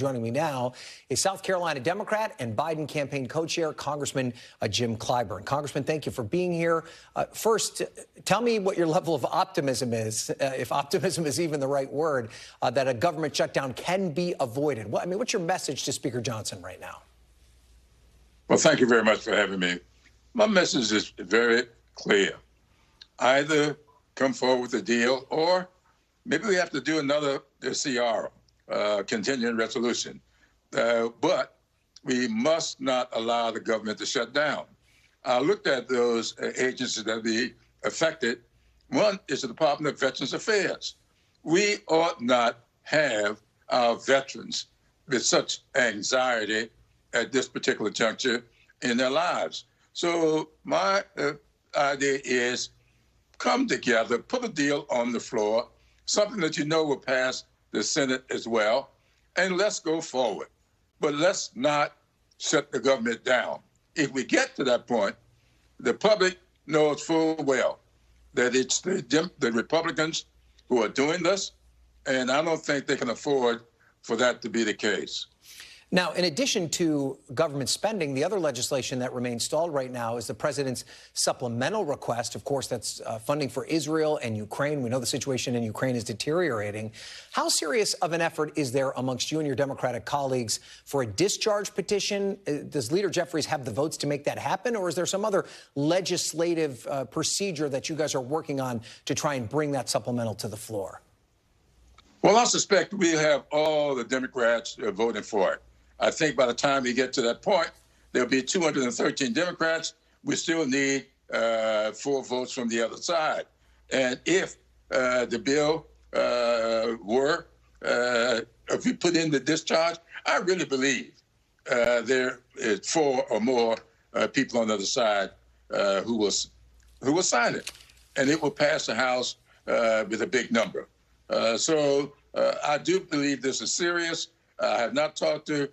Joining me now is South Carolina Democrat and Biden campaign co-chair, Congressman Jim Clyburn. Congressman, thank you for being here. First, tell me what your level of optimism is, if optimism is even the right word, that a government shutdown can be avoided. What's your message to Speaker Johnson right now? Well, thank you very much for having me. My message is very clear. Either come forward with a deal, or maybe we have to do another CR, continuing resolution. But we must not allow the government to shut down. I looked at those agencies that be affected. One is the Department of Veterans Affairs. We ought not have our veterans with such anxiety at this particular juncture in their lives. So my idea is come together, put a deal on the floor, something that you know will pass the Senate as well, and let's go forward. But let's not shut the government down. If we get to that point, the public knows full well that it's the Republicans who are doing this, and I don't think they can afford for that to be the case. Now, in addition to government spending, the other legislation that remains stalled right now is the president's supplemental request. Of course, that's funding for Israel and Ukraine. We know the situation in Ukraine is deteriorating. How serious of an effort is there amongst you and your Democratic colleagues for a discharge petition? Does Leader Jeffries have the votes to make that happen, or is there some other legislative procedure that you guys are working on to try and bring that supplemental to the floor? Well, I suspect we'll have all the Democrats voting for it. I think by the time we get to that point, there'll be 213 Democrats. We still need 4 votes from the other side. And if the bill if we put in the discharge, I really believe there is 4 or more people on the other side who will sign it. And it will pass the House with a big number. So I do believe this is serious. I have not talked to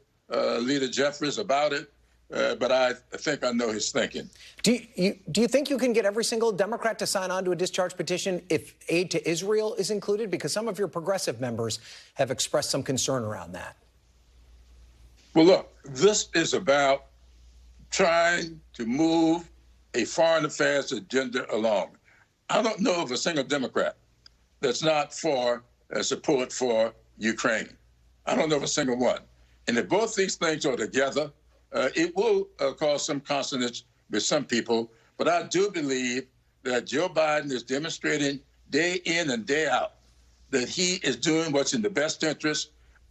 Leader Jeffries about it, but I think I know his thinking. Do you think you can get every single Democrat to sign on to a discharge petition if aid to Israel is included? Because some of your progressive members have expressed some concern around that. Well, look, this is about trying to move a foreign affairs agenda along. I don't know of a single Democrat that's not for support for Ukraine. I don't know of a single one. And if both these things are together, it will cause some consonance with some people. But I do believe that Joe Biden is demonstrating day in and day out that he is doing what's in the best interest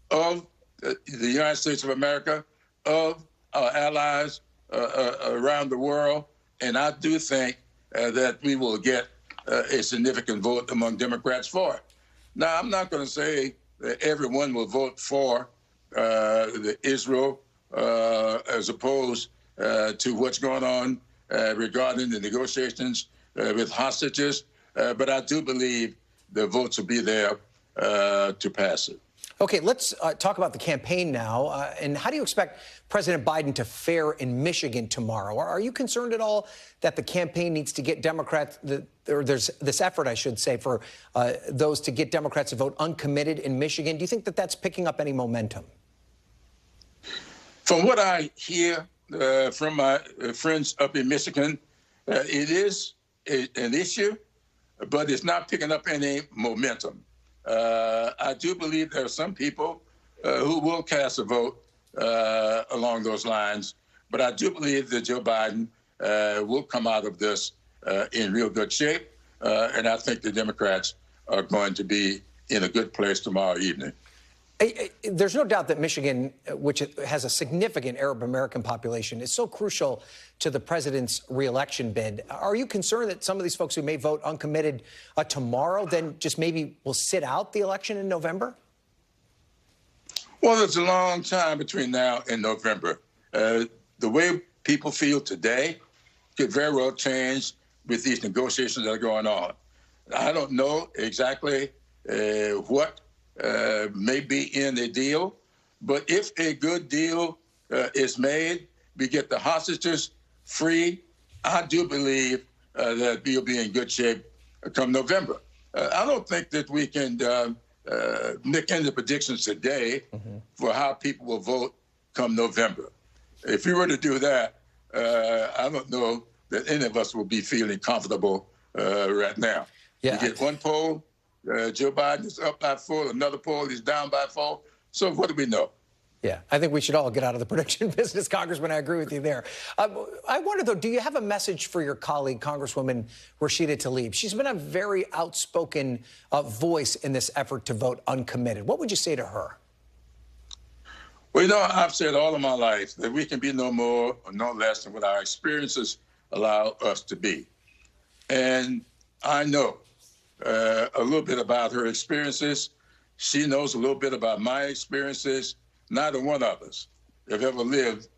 of the United States of America, of our allies around the world. And I do think that we will get a significant vote among Democrats for it. Now, I'm not going to say that everyone will vote for the Israel as opposed to what's going on regarding the negotiations with hostages. But I do believe the votes will be there to pass it. Okay, let's talk about the campaign now. And how do you expect President Biden to fare in Michigan tomorrow? Are you concerned at all that the campaign needs to get Democrats, or there's this effort, I should say, for those to get Democrats to vote uncommitted in Michigan? Do you think that that's picking up any momentum? From what I hear from my friends up in Michigan, it is an issue, but it's not picking up any momentum. I do believe there are some people who will cast a vote along those lines, but I do believe that Joe Biden will come out of this in real good shape, and I think the Democrats are going to be in a good place tomorrow evening. There's no doubt that Michigan, which has a significant Arab American population, is so crucial to the president's reelection bid. Are you concerned that some of these folks who may vote uncommitted tomorrow then just maybe will sit out the election in November? Well, there's a long time between now and November. The way people feel today could very well change with these negotiations that are going on. I don't know exactly what may be in the deal, but if a good deal is made, we get the hostages free, I do believe that we'll be in good shape come November. I don't think that we can make any predictions today for how people will vote come November. If we were to do that, I don't know that any of us will be feeling comfortable right now. Yeah. You get one poll, Joe Biden is up by 4, another poll, he's down by 4. So what do we know? Yeah, I think we should all get out of the prediction business, Congressman. I agree with you there. I wonder, though, do you have a message for your colleague, Congresswoman Rashida Tlaib? She's been a very outspoken voice in this effort to vote uncommitted. What would you say to her? Well, you know, I've said all of my life that we can be no more or no less than what our experiences allow us to be. And I know a little bit about her experiences. She knows a little bit about my experiences. Neither one of us have ever lived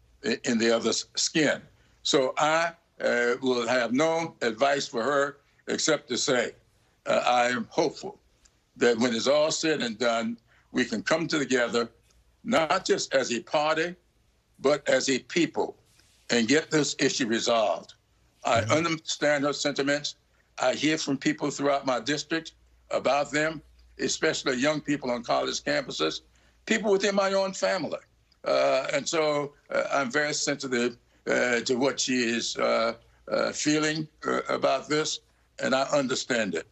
in the other's skin. So I will have no advice for her except to say I am hopeful that when it's all said and done, we can come together, not just as a party, but as a people, and get this issue resolved. I understand her sentiments. I hear from people throughout my district about them, especially young people on college campuses, people within my own family. And so I'm very sensitive to what she is feeling about this, and I understand it.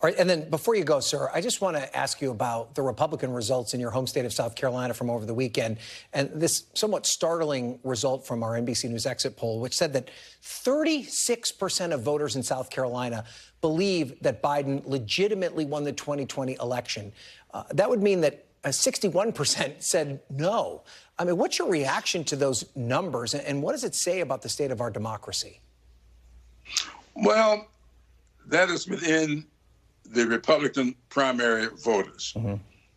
All right, and then before you go, sir, I just want to ask you about the Republican results in your home state of South Carolina from over the weekend, and this somewhat startling result from our NBC News exit poll, which said that 36% of voters in South Carolina believe that Biden legitimately won the 2020 election. That would mean that 61% said no. I mean, what's your reaction to those numbers, and what does it say about the state of our democracy? Well, that is within the Republican primary voters.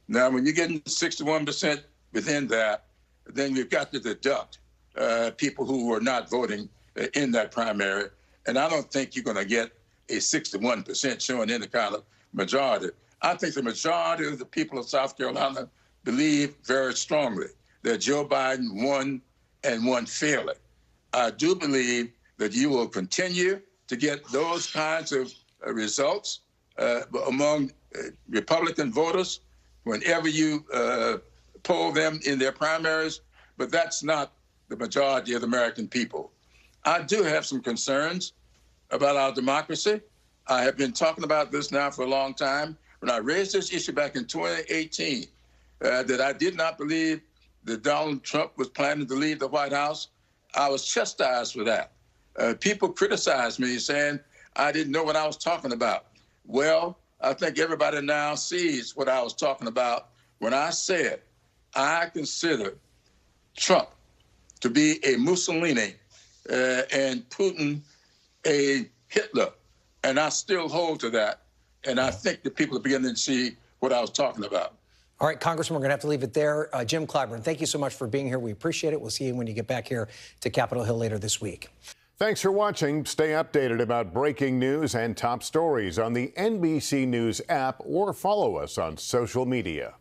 Now, when you get 61% within that, then you've got to deduct people who were not voting in that primary. And I don't think you're going to get a 61% showing any kind of majority. I think the majority of the people of South Carolina believe very strongly that Joe Biden won and won fairly. I do believe that you will continue to get those kinds of results among Republican voters whenever you poll them in their primaries, but that's not the majority of the American people. I do have some concerns about our democracy. I have been talking about this now for a long time. When I raised this issue back in 2018, that I did not believe that Donald Trump was planning to leave the White House, I was chastised for that. People criticized me saying I didn't know what I was talking about. Well, I think everybody now sees what I was talking about when I said I consider Trump to be a Mussolini and Putin a Hitler. And I still hold to that. And I think the people are beginning to see what I was talking about. All right, Congressman, we're going to have to leave it there. Jim Clyburn, thank you so much for being here. We appreciate it. We'll see you when you get back here to Capitol Hill later this week. Thanks for watching. Stay updated about breaking news and top stories on the NBC News app or follow us on social media.